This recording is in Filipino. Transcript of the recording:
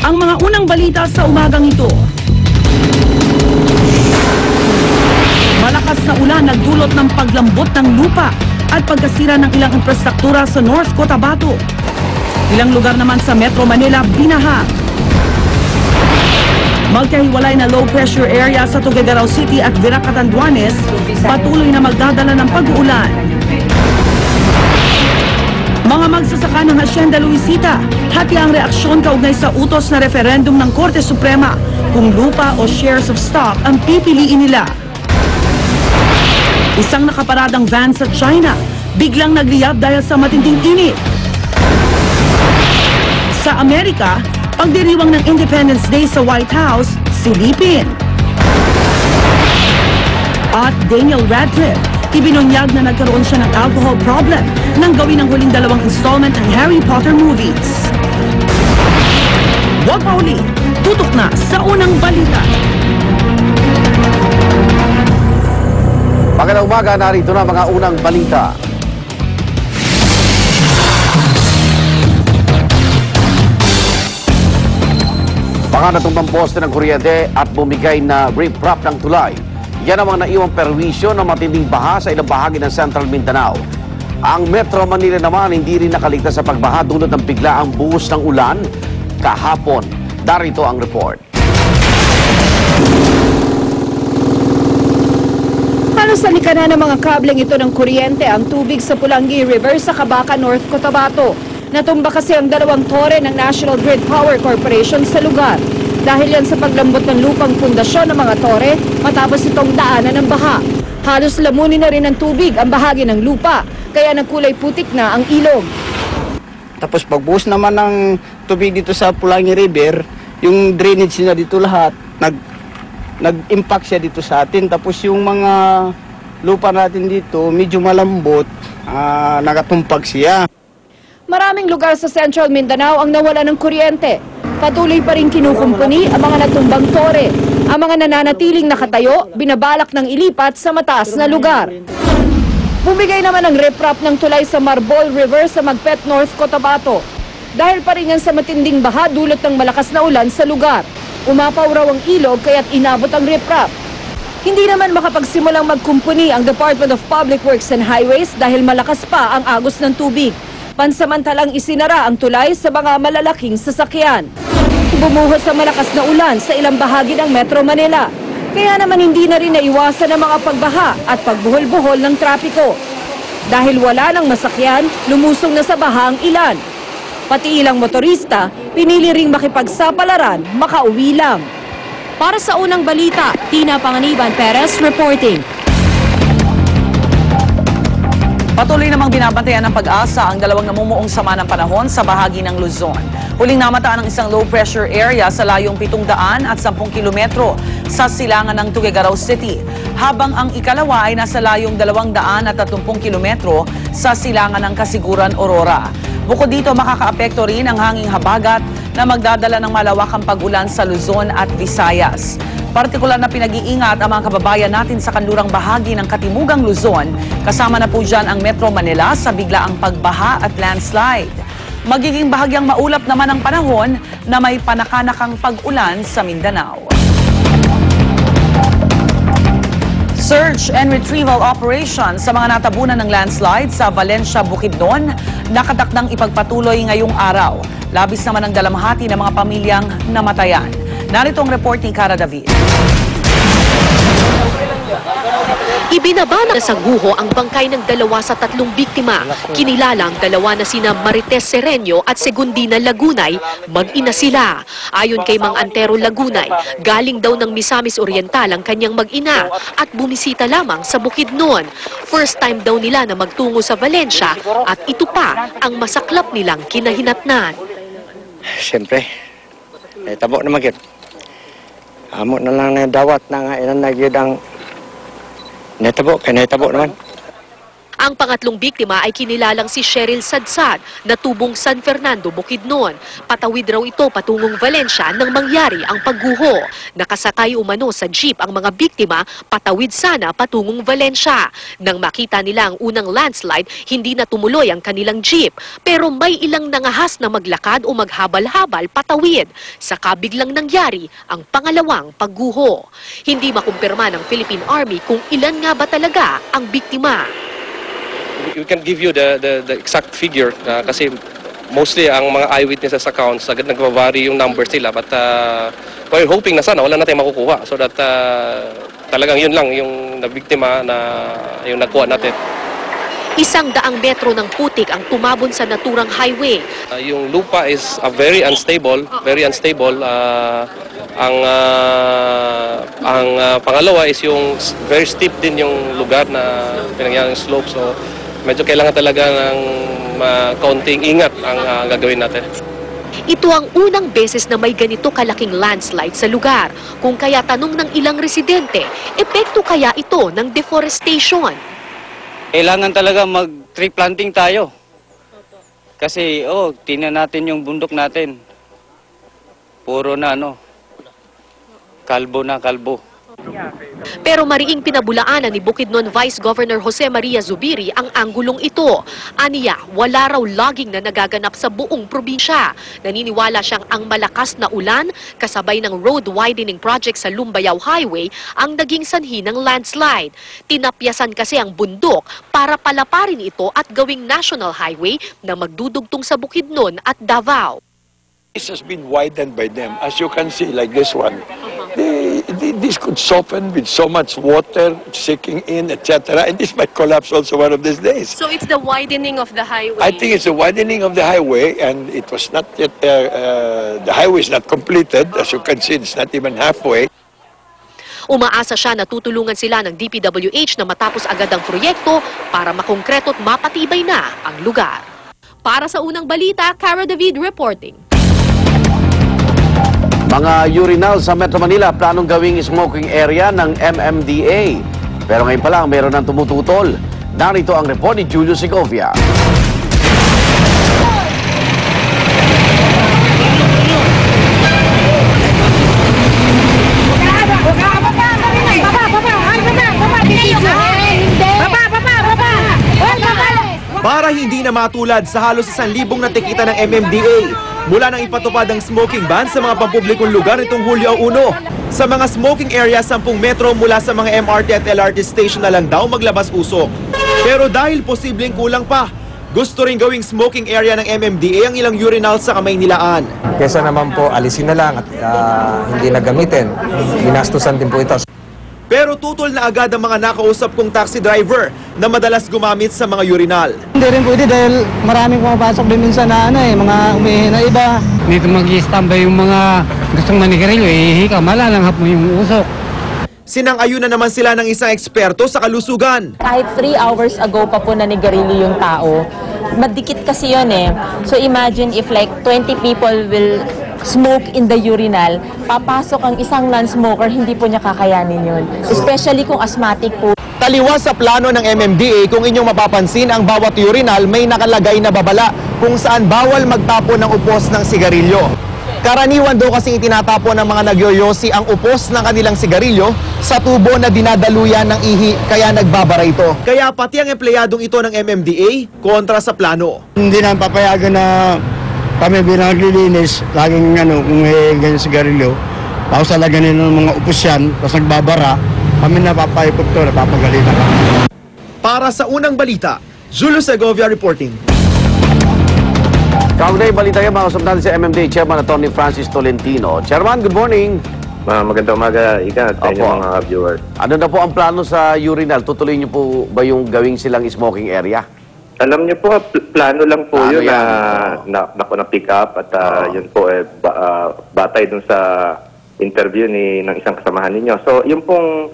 Ang mga unang balita sa umagang ito. Malakas na ulan nagdulot ng paglambot ng lupa at pagkasira ng ilang infrastruktura sa North Cotabato. Ilang lugar naman sa Metro Manila binaha. Magkahiwalay na low-pressure area sa Tuguegarao City at Vira Catanduanes patuloy na magdadala ng pag-uulan. Mga magsasaka ng Hacienda Luisita, hati ang reaksyon kaugnay sa utos na referendum ng Korte Suprema kung lupa o shares of stock ang pipiliin nila. Isang nakaparadang van sa China, biglang nagliyab dahil sa matinding init. Sa Amerika, pagdiriwang ng Independence Day sa White House, silipin. At Daniel Radcliffe, ibinunyag na nagkaroon siya ng alcohol problem nang gawin ang huling dalawang installment ng Harry Potter movies. Huwag mahuli, tutok na sa unang balita. Magandang umaga, narito na mga unang balita. Baka natumbang poste ng kuryente at bumigay na riprap ng tulay. Yan ang mga naiwang perwisyo ng matinding baha sa ilang bahagi ng Central Mindanao. Ang Metro Manila naman hindi rin nakaligtas sa pagbaha dulot ng biglaang buhos ng ulan kahapon. Darito ang report. Halos sa likana ng mga kableng ito ng kuryente ang tubig sa Pulangi River sa Cabaca, North Cotabato. Natumba kasi ang dalawang tore ng National Grid Power Corporation sa lugar. Dahil yan sa paglambot ng lupang pundasyon ng mga tore matapos itong daanan ng baha. Halos lamunin na rin ng tubig ang bahagi ng lupa, kaya nagkulay putik na ang ilog. Tapos pagbuhos naman ng tubig dito sa Pulangi River, yung drainage na dito lahat, nag-impact siya dito sa atin. Tapos yung mga lupa natin dito, medyo malambot, nakatumpag siya. Maraming lugar sa Central Mindanao ang nawala ng kuryente. Patuloy pa rin kinukumpuni ang mga natumbang tore. Ang mga nananatiling nakatayo, binabalak ng ilipat sa mataas na lugar. Bumigay naman ang riprap ng tulay sa Marbol River sa Magpet, North Cotabato. Dahil pa rin yan sa matinding baha dulot ng malakas na ulan sa lugar. Umapaw raw ang ilog kaya't inabot ang riprap. Hindi naman makapagsimulang magkumpuni ang Department of Public Works and Highways dahil malakas pa ang agos ng tubig. Pansamantalang isinara ang tulay sa mga malalaking sasakyan. Bumuhos sa malakas na ulan sa ilang bahagi ng Metro Manila. Kaya naman hindi na rin naiwasan ang mga pagbaha at pagbuhol-buhol ng trapiko. Dahil wala ng masakyan, lumusong na sa baha ang ilan. Pati ilang motorista, pinili ring makipagsapalaran, makauwi lang. Para sa unang balita, Tina Panganiban Perez reporting. Patuloy namang binabantayan ng Pag-asa ang dalawang namumuong sama ng panahon sa bahagi ng Luzon. Huling namataan ang isang low-pressure area sa layong 710 kilometro sa silangan ng Tuguegarao City, habang ang ikalawa ay nasa layong 230 kilometro sa silangan ng Kasiguran, Aurora. Bukod dito, makakaapekto rin ang hanging habagat na magdadala ng malawakang pag-ulan sa Luzon at Visayas. Partikular na pinag-iingat ang mga kababayan natin sa kanlurang bahagi ng Katimugang Luzon. Kasama na po dyan ang Metro Manila sa biglaang pagbaha at landslide. Magiging bahagyang maulap naman ang panahon na may panakanakang pag-ulan sa Mindanao. Search and retrieval operation sa mga natabunan ng landslide sa Valencia, Bukidnon nakatakdang ipagpatuloy ngayong araw. Labis naman ang dalamhati ng mga pamilyang namatayan. Narito ang report ni Cara David. Ibinaba na sa guho ang bangkay ng 2 sa 3 biktima. Kinilala ang dalawa na sina Marites Sereño at Segundina Lagunay, mag-ina sila. Ayon kay Mang Antero Lagunay, galing daw ng Misamis Oriental ang kanyang mag-ina at bumisita lamang sa Bukidnon. First time daw nila na magtungo sa Valencia at ito pa ang masaklap nilang kinahinatnan. Siyempre, tabo naman yun. Amo na lang na dawat na nga ilan na yun ang netabo naman. Ang pangatlong biktima ay kinilalang si Cheryl Sadsad na tubong San Fernando, Bukidnon. Patawid raw ito patungong Valencia nang mangyari ang pagguho. Nakasakay umano sa jeep ang mga biktima, patawid sana patungong Valencia. Nang makita nila ang unang landslide, hindi na tumuloy ang kanilang jeep. Pero may ilang nangahas na maglakad o maghabal-habal patawid. Saka biglang nangyari ang pangalawang pagguho. Hindi makumpirma ng Philippine Army kung ilan nga ba talaga ang biktima. We can give you the exact figure kasi mostly ang mga eyewitnesses accounts nagva-vary yung numbers nila, but we're hoping na sana wala natin makukuha so that talagang yun lang yung nabiktima na yung nakuha natin. 100 metro ng putik ang tumabon sa naturang highway. Yung lupa is very unstable, very unstable. Ang pangalawa is yung very steep din yung lugar na pinangyayang slope, so medyo kailangan talaga ng kaunting ingat ang gagawin natin. Ito ang unang beses na may ganito kalaking landslide sa lugar. Kung kaya tanong ng ilang residente, epekto kaya ito ng deforestation? Kailangan talaga mag-tree planting tayo. Kasi, tingnan natin yung bundok natin. Puro na, kalbo na kalbo. Pero mariing pinabulaanan ni Bukidnon Vice Governor Jose Maria Zubiri ang anggulong ito. Aniya, wala raw logging na nagaganap sa buong probinsya. Naniniwala siyang ang malakas na ulan kasabay ng road widening project sa Lumbayao Highway ang naging sanhi ng landslide. Tinapyasan kasi ang bundok para palaparin ito at gawing national highway na magdudugtong sa Bukidnon at Davao. This has been widened by them. As you can see, like this one, this could soften with so much water seeking in, etc. And this might collapse also one of these days. So it's the widening of the highway? I think it's the widening of the highway, and it was not yet, the highway is not completed. As you can see, it's not even halfway. Umaasa siya na tutulungan sila ng DPWH na matapos agad ang proyekto para makongkreto at mapatibay na ang lugar. Para sa unang balita, Cara David reporting. Mga urinal sa Metro Manila planong gawing smoking area ng MMDA. Pero ngayon pa lang meron ng tumututol. Narito ang report ni Julio Segovia. Para hindi na matulad sa halos 1,000 na tikita ng MMDA mula nang ipatupad ang smoking ban sa mga pampublikong lugar nitong Hulyo 1. Sa mga smoking area, 10 metro mula sa mga MRT at LRT station na lang daw maglabas usok. Pero dahil posibleng kulang pa, gusto rin gawing smoking area ng MMDA ang ilang urinal sa Kamaynilaan. Kesa naman po alisin na lang at hindi na gamitin, ginastusan din po ito. Pero tutol na agad ang mga nakausap kong taxi driver na madalas gumamit sa mga urinal. Hindi rin pwede dahil maraming pumapasok din minsan na mga umihi na iba. Dito mag-i-standby yung mga gustong manigarilyo, ihika, malalanghap mo yung usok. Sinang-ayunan naman sila ng isang eksperto sa kalusugan. Kahit 3 hours ago pa po nanigarilyo yung tao, madikit kasi yun eh. So imagine if like 20 people will smoke in the urinal, papasok ang isang non-smoker, hindi po niya kakayanin yun. Especially kung asthmatic po. Taliwas sa plano ng MMDA, kung inyong mapapansin, ang bawat urinal may nakalagay na babala kung saan bawal magtapon ng upos ng sigarilyo. Karaniwan daw kasing itinatapon ng mga nagyoyosi ang upos ng kanilang sigarilyo sa tubo na dinadaluyan ng ihi, kaya nagbabara ito. Kaya pati ang empleyadong ito ng MMDA, kontra sa plano. Hindi na papayagan na kami bilang naglilinis, laging kung may ganyan sigarilyo, tapos talaga nila ng mga upos yan, tapos nagbabara, kami napapayipot to, napapagalitan kami. Para sa unang balita, Julio Segovia reporting. Kaugnay balita yan, mga natin si MMDA Chairman Atty. Francis Tolentino. Chairman, good morning. Magandang umaga, Ika, at sa inyong mga viewers. Ano na po ang plano sa urinal? Tutuloy niyo po ba yung gawing silang smoking area? Alam niyo po, plano lang po Plano yun yan, na pick up at yun po batay dun sa interview ng isang kasamahan ninyo. So, yung pong